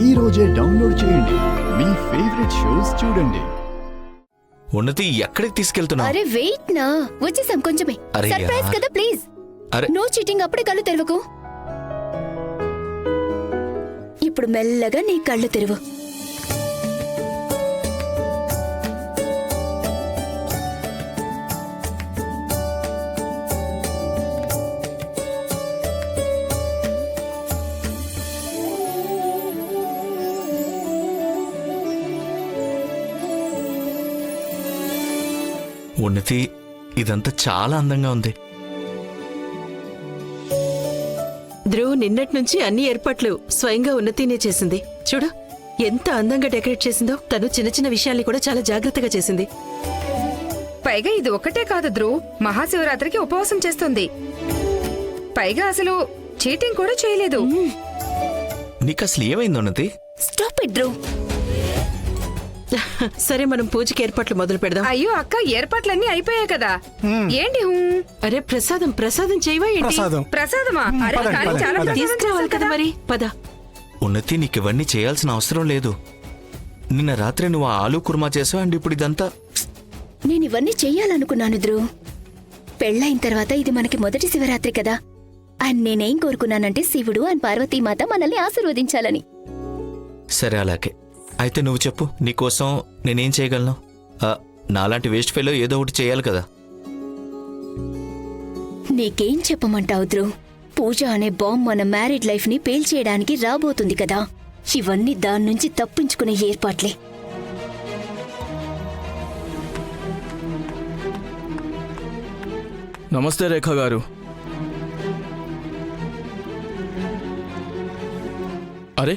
ఈ రోజే డౌన్లోడ్ చేయండి. మీ ఫేవరెట్ షోస్ చూడండి. ఉన్నతి ఎక్కడికి తీసుకెళ్తున్నావు? అరే వెయిట్ నా, వచ్చేసాం కొంచెమే. అరే సర్ప్రైజ్ యార్. కదా ప్లీజ్. అరే నో చీటింగ్, అప్పుడే కళ్ళు తెరవకు. ఇప్పుడు మెల్లగా నీ కళ్ళు తెరువు. ఉన్నతి, ఇదంతా చాలా అందంగా ఉంది. ధ్రువ్ నిన్నటి నుంచి అన్ని ఏర్పాట్లు స్వయంగా ఉన్నతినే చేసింది. చూడు ఎంత అందంగా డెకరేట్ చేసిందో. తను చిన్న చిన్న విషయాల్ని కూడా చాలా జాగ్రత్తగా చేసింది. పైగా ఇది ఒక్కటే కాదు ధ్రువ్, మహాశివరాత్రికి ఉపవాసం చేస్తుంది. పైగా అసలు చీటింగ్ కూడా చేయలేదు. నీకు అసలు ఏమైంది ఉన్నతి? Stop it Dhruv. సరే మనం పూజకి ఏర్పాట్లు మొదలు పెడదాం. అయ్యో అక్క, ఏర్పాట్లన్నీ అయిపోయాయి కదా. ఏంటి అరే ప్రసాదం చేయవా ఏంటి? ప్రసాదమా? అరే కానీ చాలా ప్రసాదం తీసుకురావాలి కదా మరి. పద. ఉన్నతి, నీకు ఇవన్నీ చేయాల్సిన అవసరం లేదు. నిన్న రాత్రి నువ్వు ఆ ఆలూ కుర్మా చేసావు, అండ్ ఇప్పుడు ఇదంతా. నేను ఇవన్నీ చెయ్యాలనుకున్నాను ధ్రువ్. పెళ్ళైన తర్వాత ఇది మనకి మొదటి శివరాత్రి కదా. అండ్ నేనేం కోరుకున్నానంటే శివుడు అండ్ పార్వతీమాత మనల్ని ఆశీర్వదించాలని. సరే అలాగే. అయితే నువ్వు చెప్పు, నీకోసం నేనేం చేయగలను? నాలాంటి వేస్ట్ ఫెలో ఏదో ఒకటి చేయాలి కదా. నీకేం చెప్పమంటావు ధ్రువ్? పూజ అనే బాంబ్ మన మ్యారీడ్ లైఫ్ ని పేల్చేయడానికి రాబోతుంది కదా. ఇవన్నీ దాని నుంచి తప్పించుకునే ఏర్పాట్లే. నమస్తే రేఖ గారు. అరే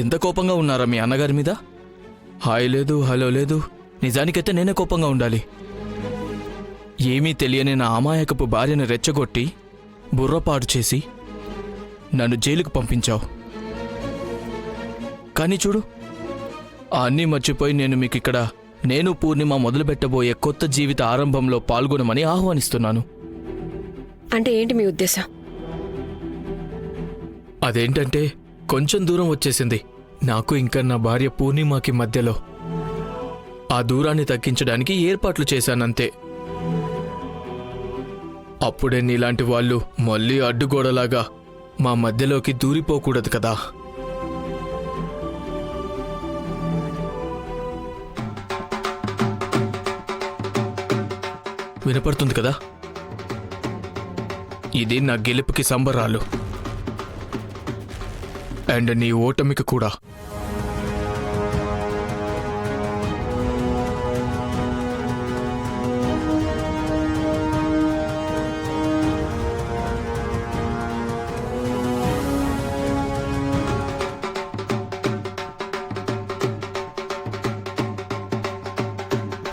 ఎంత కోపంగా ఉన్నారా మీ అన్నగారి మీద? హాయ్ లేదు, హలో లేదు. నిజానికైతే నేనే కోపంగా ఉండాలి. ఏమీ తెలియని నా అమాయకపు భార్యను రెచ్చగొట్టి బుర్రపాటు చేసి నన్ను జైలుకు పంపించావు. కానీ చూడు, అన్నీ మర్చిపోయి నేను పూర్ణిమ మొదలుపెట్టబోయే కొత్త జీవిత ఆరంభంలో పాల్గొనమని ఆహ్వానిస్తున్నాను. అంటే ఏంటి మీ ఉద్దేశం? అదేంటంటే కొంచెం దూరం వచ్చేసింది నాకు ఇంకా నా భార్య పూర్ణిమకి మధ్యలో. ఆ దూరాన్ని తగ్గించడానికి ఏర్పాట్లు చేశానంతే. అప్పుడే నీలాంటి వాళ్ళు మళ్ళీ అడ్డుగోడలాగా మా మధ్యలోకి దూరిపోకూడదు కదా. వినపడుతుంది కదా? ఇది నా గెలుపుకి సంబరాలు, అండ్ నీ ఓటమికి కూడా.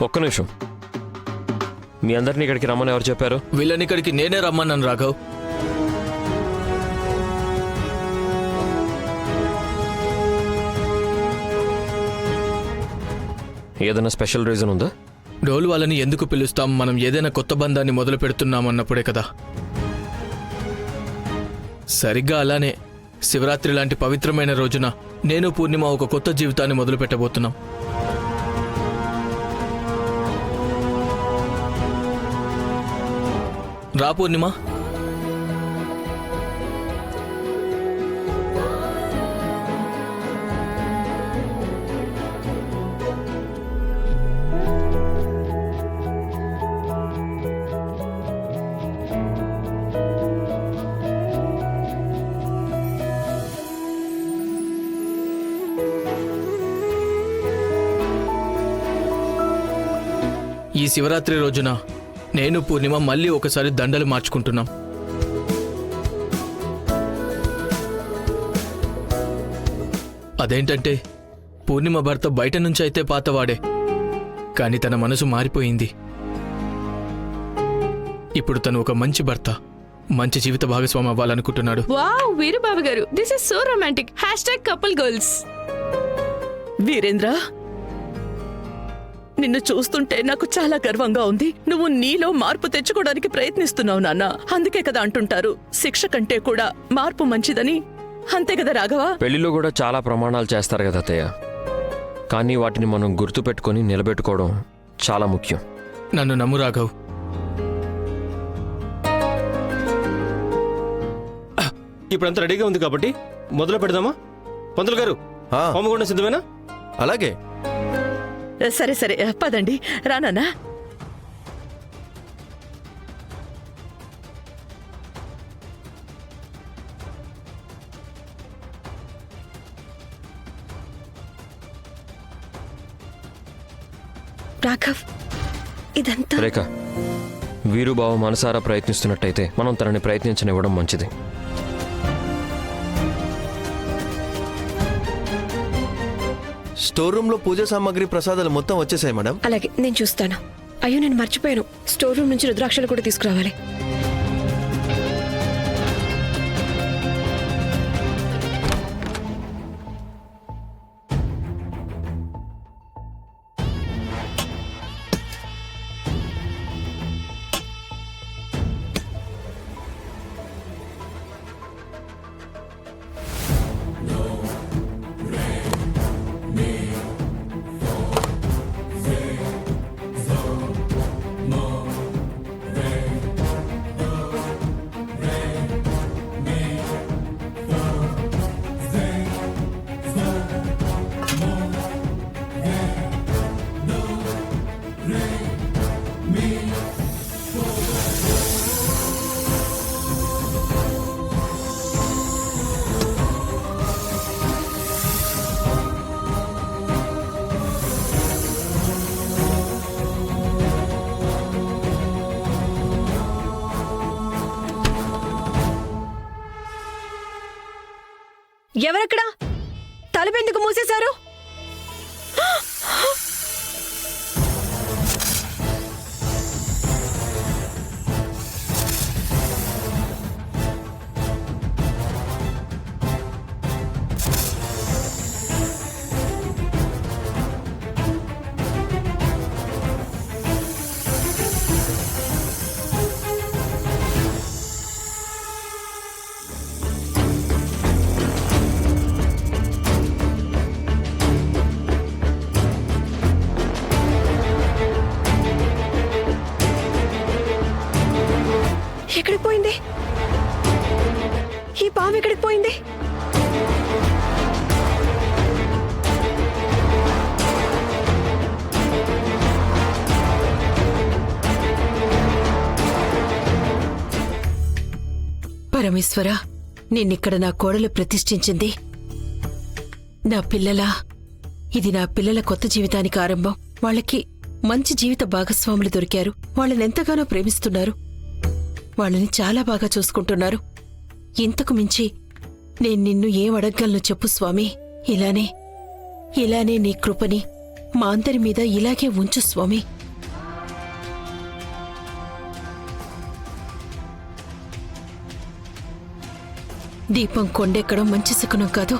ఒక్క నిమిషం, మీ అందరినీ ఇక్కడికి రమ్మని ఎవరు చెప్పారు? వీళ్ళని ఇక్కడికి నేనే రమ్మన్నాను రాఘవ్. ఏదైనా స్పెషల్ రీజన్ ఉందా? డోలు వాళ్ళని ఎందుకు పిలుస్తాం? మనం ఏదైనా కొత్త బంధాన్ని మొదలు పెడుతున్నామన్నప్పుడే కదా. సరిగ్గా అలానే శివరాత్రి లాంటి పవిత్రమైన రోజున నేను పూర్ణిమ ఒక కొత్త జీవితాన్ని మొదలు పెట్టబోతున్నాం. రా పూర్ణిమ. ఈ శివరాత్రి రోజున నేను పూర్ణిమ మళ్ళీ ఒకసారి దండలు మార్చుకుంటున్నాం. అదేంటంటే పూర్ణిమ భర్త బయట నుంచి అయితే పాతవాడే, కానీ తన మనసు మారిపోయింది. ఇప్పుడు తను ఒక మంచి భర్త, మంచి జీవిత భాగస్వామి అవ్వాలనుకుంటున్నాడు. Wow Veerababu garu, this is so romantic. #Couple girls. Veerendra, నిన్ను చూస్తుంటే నాకు చాలా గర్వంగా ఉంది. నువ్వు నీలో మార్పు తెచ్చుకోవడానికి ప్రయత్నిస్తున్నావు నాన్న. అందుకే కదా అంటుంటారు, శిక్ష కంటే కూడా మార్పు మంచిదని. అంతే కదా రాఘవ? పెళ్లిలో కూడా చాలా ప్రమాణాలు చేస్తారు కదా అత్తయ్య, కానీ వాటిని మనం గుర్తుపెట్టుకొని నిలబెట్టుకోవడం చాలా ముఖ్యం. నన్ను నమ్ము రాఘవ్. ఇప్పుడంతా రెడీగా ఉంది కాబట్టి మొదలు పెడదామా? పంతులు గారు, హోమగుండం సిద్ధమేనా? అలాగే. సరే సరే పదండి, రానా. రాఘవ్, ఇదంతా రేఖ, వీరుబావ మనసారా ప్రయత్నిస్తున్నట్టయితే మనం తనని ప్రయత్నించనివ్వడం మంచిది. స్టోర్ రూమ్ లో పూజా సామాగ్రి ప్రసాదాలు మొత్తం వచ్చేసాయి మేడం. అలాగే, నేను చూస్తాను. అయ్యో, నేను మర్చిపోయాను. స్టోర్ రూమ్ నుంచి రుద్రాక్షలు కూడా తీసుకురావాలి. ఎవరక్కడా? తలుపెందుకు మూసేశారు? ఎక్కడికి పోయింది? ఈ పాము ఎక్కడికి పోయింది? పరమేశ్వర, నిన్నిక్కడ నా కోడలు ప్రతిష్ఠించింది నా పిల్లలా. ఇది నా పిల్లల కొత్త జీవితానికి ఆరంభం. వాళ్ళకి మంచి జీవిత భాగస్వాములు దొరికారు. వాళ్ళనెంతగానో ప్రేమిస్తున్నారు. వాళ్ళని చాలా బాగా చూసుకుంటున్నారు. ఇంతకు మించి నేను నిన్ను ఏం అడగగలను చెప్పు స్వామి. ఇలానే నీ కృపని మా అందరి మీద ఇలాగే ఉంచు స్వామి. దీపం కొండెక్కడం మంచి సుఖనం కాదు.